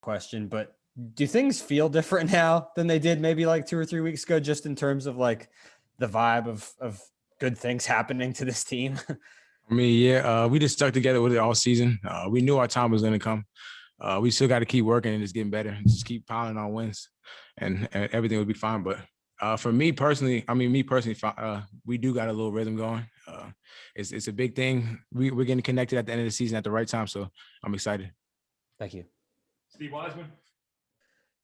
question, but do things feel different now than they did maybe like 2 or 3 weeks ago, just in terms of like the vibe of good things happening to this team? I mean, yeah, we just stuck together with it all season. We knew our time was going to come. We still got to keep working and just getting better and just keep piling on wins and everything will be fine. But for me personally, we do got a little rhythm going. It's a big thing. We're getting connected at the end of the season at the right time. So I'm excited. Thank you. Steve Wiseman.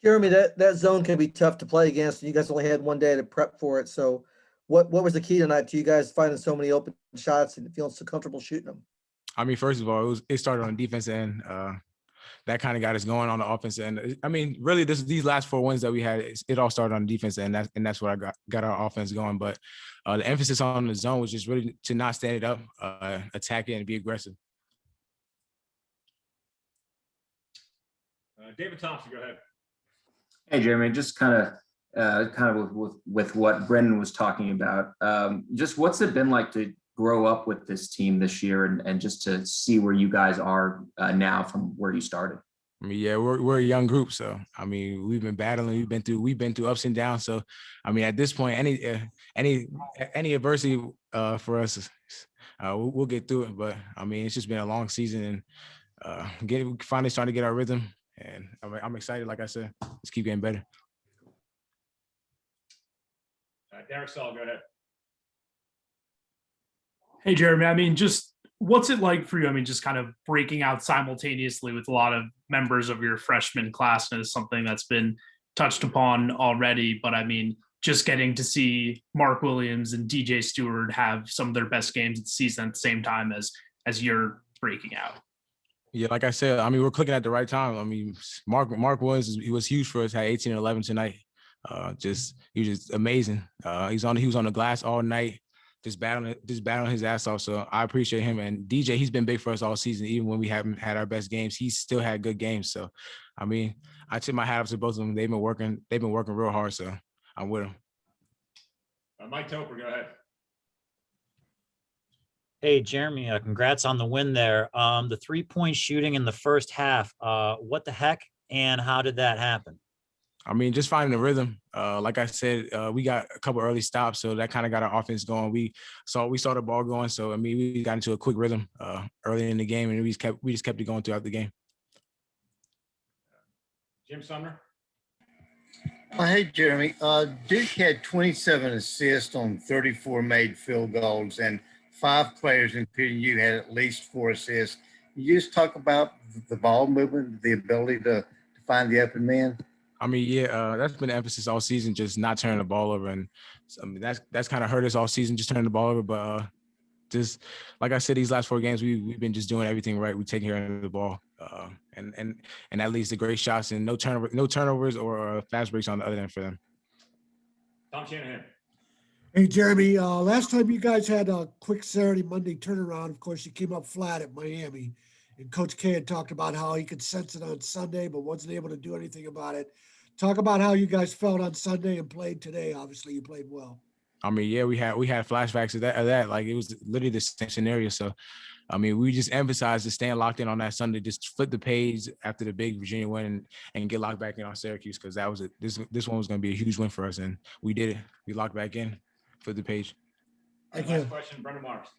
Jeremy, that zone can be tough to play against. You guys only had one day to prep for it. So what was the key tonight to you guys finding so many open shots and feeling so comfortable shooting them? I mean, first of all, it started on the defense end. That kind of got us going on the offense end. I mean, really, these last 4 wins that we had, it all started on the defense end, and that's what I got our offense going. But the emphasis on the zone was just really to not stand it up, attack it, and be aggressive. David Thompson, go ahead. Hey, Jeremy, just kind of with what Brendan was talking about. Just what's it been like to grow up with this team this year and just to see where you guys are now from where you started? I mean, yeah, we're a young group, so I mean, we've been battling, we've been through ups and downs. So, I mean, at this point, any adversity for us, we'll get through it. But I mean, it's just been a long season, and finally starting to get our rhythm. And I'm excited. Like I said, let's keep getting better. Derek Saul, go ahead. Hey, Jeremy, I mean, just what's it like for you? I mean, just kind of breaking out simultaneously with a lot of members of your freshman class, and is something that's been touched upon already. But I mean, just getting to see Mark Williams and DJ Stewart have some of their best games of the season at the same time as you're breaking out. Yeah, like I said, I mean, we're clicking at the right time. I mean, Mark he was huge for us. Had 18 and 11 tonight. He was just amazing. He was on the glass all night, just battling his ass off. So I appreciate him. And DJ, he's been big for us all season. Even when we haven't had our best games, he's still had good games. So, I mean, I tip my hat off to both of them. They've been working real hard. So I'm with them. Mike Toper, go ahead. Hey, Jeremy, congrats on the win there. The 3-point shooting in the first half, what the heck and how did that happen? I mean, just finding the rhythm. Like I said, we got a couple early stops, so that kind of got our offense going. We saw the ball going, so I mean, we got into a quick rhythm early in the game, and we just kept it going throughout the game. Jim Sumner. Hey, Jeremy. Duke had 27 assists on 34 made field goals, and 5 players, including you, had at least 4 assists. You just talk about the ball movement, the ability to find the open man. I mean, yeah, that's been the emphasis all season, just not turning the ball over, and I mean that's kind of hurt us all season, just turning the ball over. But just like I said, these last 4 games, we've been just doing everything right. We taking care of the ball, and that leads to great shots and no turnovers or fast breaks on the other end for them. Tom Shanahan. Hey, Jeremy, last time you guys had a quick Saturday, Monday turnaround, of course, you came up flat at Miami. And Coach K had talked about how he could sense it on Sunday, but wasn't able to do anything about it. Talk about how you guys felt on Sunday and played today. Obviously, you played well. I mean, yeah, we had flashbacks of that. Like, it was literally the same scenario. So, I mean, we just emphasized to staying locked in on that Sunday, just flip the page after the big Virginia win and get locked back in on Syracuse, because that was this one was going to be a huge win for us, and we did it. We locked back in. Flip the page. Last question, Brendan Marks.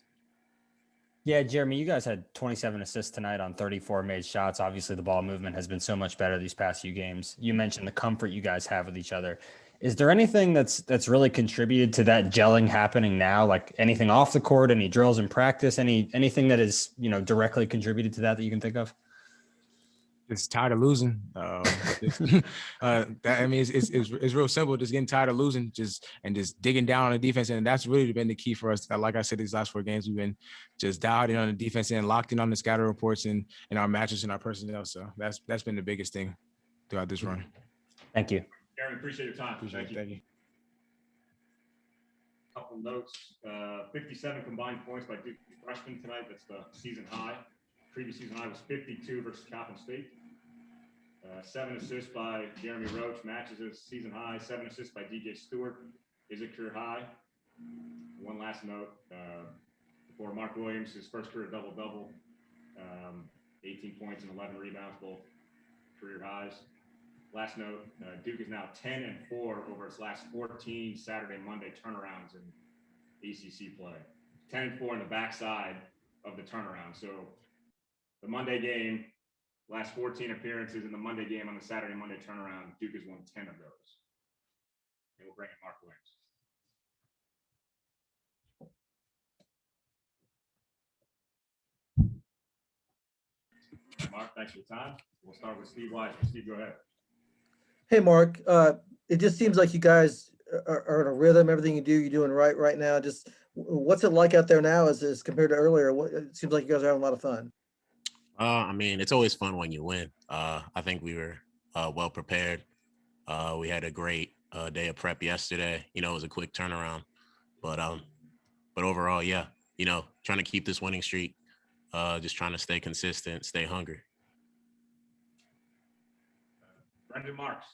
Yeah, Jeremy, you guys had 27 assists tonight on 34 made shots. Obviously, the ball movement has been so much better these past few games. You mentioned the comfort you guys have with each other. Is there anything that's really contributed to that gelling happening now? Like anything off the court, any drills in practice, anything that is, directly contributed to that you can think of? Just tired of losing. It's real simple. Just getting tired of losing, just digging down on the defense, and that's really been the key for us. Like I said, these last 4 games, we've been just dialed in on the defense and locked in on the scatter reports and our matches and our personnel. So that's been the biggest thing throughout this run. Thank you, Aaron. Appreciate your time. Thank you. Couple notes: 57 combined points by Duke freshmen tonight. That's the season high. Previous season high was 52 versus Coppin State. 7 assists by Jeremy Roach, matches his season high. 7 assists by DJ Stewart is a career high. One last note for Mark Williams, his first career double-double, 18 points and 11 rebounds, both career highs. Last note, Duke is now 10-4 over its last 14 Saturday, Monday turnarounds in ACC play. 10-4 in the backside of the turnaround. So the Monday game, last 14 appearances in the Monday game on the Saturday, Monday turnaround, Duke has won 10 of those. And we'll bring in Mark Williams. Mark, thanks for your time. We'll start with Steve Wiseman. Steve, go ahead. Hey, Mark, it just seems like you guys are in a rhythm. Everything you do, you're doing right now. Just what's it like out there now as compared to earlier? It seems like you guys are having a lot of fun. I mean, it's always fun when you win. I think we were well prepared. We had a great day of prep yesterday. You know, it was a quick turnaround, but overall, yeah, you know, trying to keep this winning streak, just trying to stay consistent, stay hungry. Brendan Marks.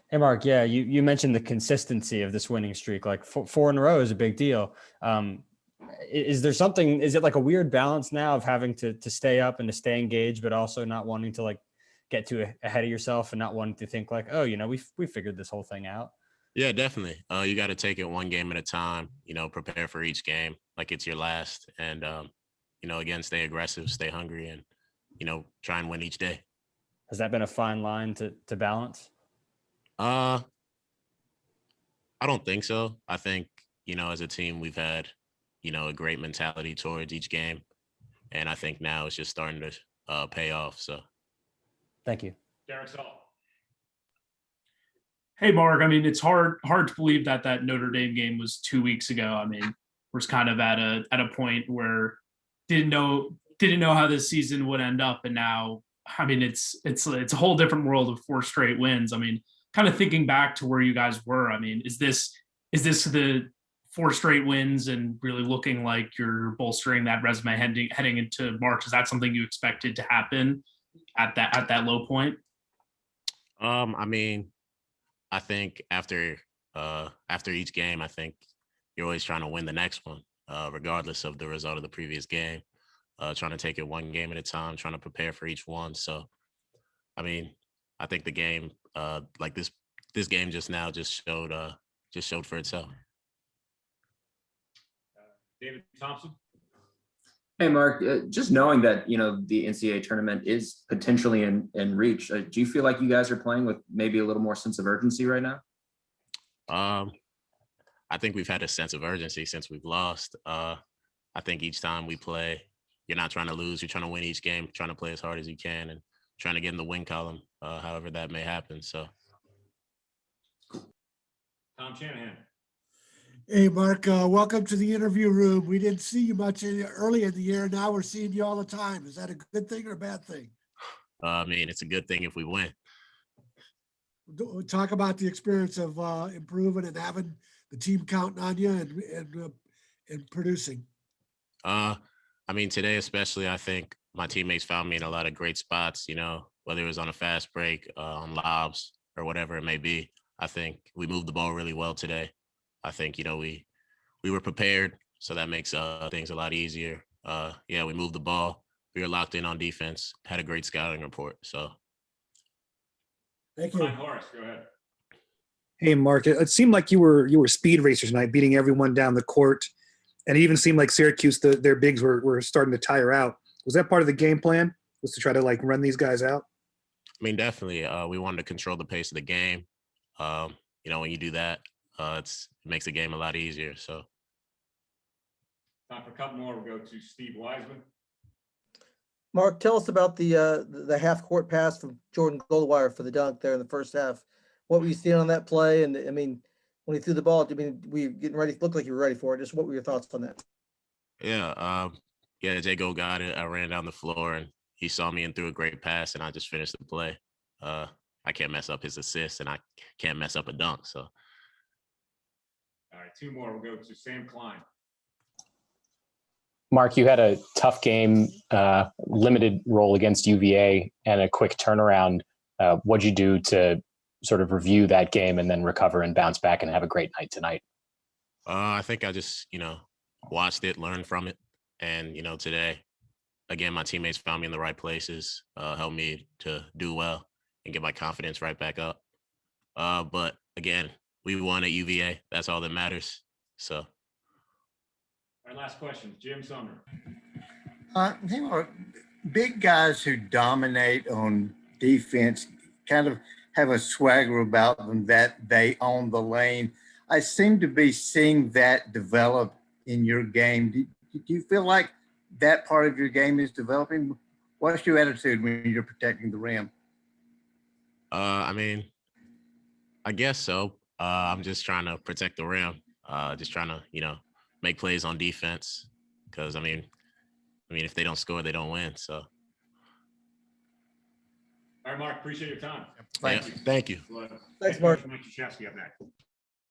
Hey, Mark. Yeah, you mentioned the consistency of this winning streak. Like four in a row is a big deal. Is there something? Is it like a weird balance now of having to stay up and to stay engaged, but also not wanting to like get too ahead of yourself and not wanting to think like, oh, you know, we figured this whole thing out? Yeah, definitely. You got to take it one game at a time. You know, prepare for each game like it's your last, and you know, again, stay aggressive, stay hungry, and you know, try and win each day. Has that been a fine line to balance? I don't think so. I think, you know, as a team, we've had, you know, a great mentality towards each game. And I think now it's just starting to pay off. So thank you. Derek Saul. Hey, Mark. I mean, it's hard to believe that Notre Dame game was 2 weeks ago. I mean, we're kind of at a point where didn't know how this season would end up, and now, I mean, it's a whole different world of 4 straight wins. I mean, kind of thinking back to where you guys were. I mean, is this the 4 straight wins and really looking like you're bolstering that resume heading into March? Is that something you expected to happen at that low point? I mean, I think after each game, I think you're always trying to win the next one, regardless of the result of the previous game. Trying to take it one game at a time, trying to prepare for each one. So, I mean, I think the game, like this game just now, just showed for itself. David Thompson. Hey, Mark, just knowing that, you know, the NCAA tournament is potentially in reach, do you feel like you guys are playing with maybe a little more sense of urgency right now? I think we've had a sense of urgency since we've lost. I think each time we play, you're not trying to lose. You're trying to win each game, trying to play as hard as you can and trying to get in the win column, however that may happen. So. Tom Shanahan. Hey, Mark, welcome to the interview room. We didn't see you much early in the year. Now we're seeing you all the time. Is that a good thing or a bad thing? I mean, it's a good thing if we win. Talk about the experience of improving and having the team counting on you and producing. I mean, today especially, I think my teammates found me in a lot of great spots, you know, whether it was on a fast break, on lobs, or whatever it may be. I think we moved the ball really well today. I think, you know, we were prepared, so that makes things a lot easier. Yeah, we moved the ball. We were locked in on defense, had a great scouting report. So. Thank you. Klein Horace, go ahead. Hey, Mark, it seemed like you were speed racers tonight, beating everyone down the court. And it even seemed like Syracuse, their bigs were starting to tire out. Was that part of the game plan, was to try to like run these guys out? I mean, definitely. We wanted to control the pace of the game. You know, when you do that, it makes the game a lot easier. So. Time for a couple more. We'll go to Steve Wiseman. Mark, tell us about the half court pass from Jordan Goldwire for the dunk there in the first half. What were you seeing on that play? And I mean, when he threw the ball, I mean, were you getting ready? Looked like you were ready for it. Just what were your thoughts on that? Yeah, Jago got it. I ran down the floor and he saw me and threw a great pass, and I just finished the play. I can't mess up his assist, and I can't mess up a dunk. So. All right, 2 more. We'll go to Sam Klein. Mark, you had a tough game, limited role against UVA, and a quick turnaround. What'd you do to sort of review that game and then recover and bounce back and have a great night tonight? I think I just, you know, watched it, learned from it. And, you know, today again, my teammates found me in the right places, helped me to do well and get my confidence right back up. But again, we won at UVA. That's all that matters. So. All right, last question, Jim Sumner. Big guys who dominate on defense kind of have a swagger about them that they own the lane. I seem to be seeing that develop in your game. Do you feel like that part of your game is developing? What's your attitude when you're protecting the rim? I mean, I guess so. I'm just trying to protect the rim. Just trying to, make plays on defense. Because I mean, if they don't score, they don't win. So. All right, Mark, appreciate your time. Thank you. Thank you. Thanks, Mark. Mike Krzyzewski up next.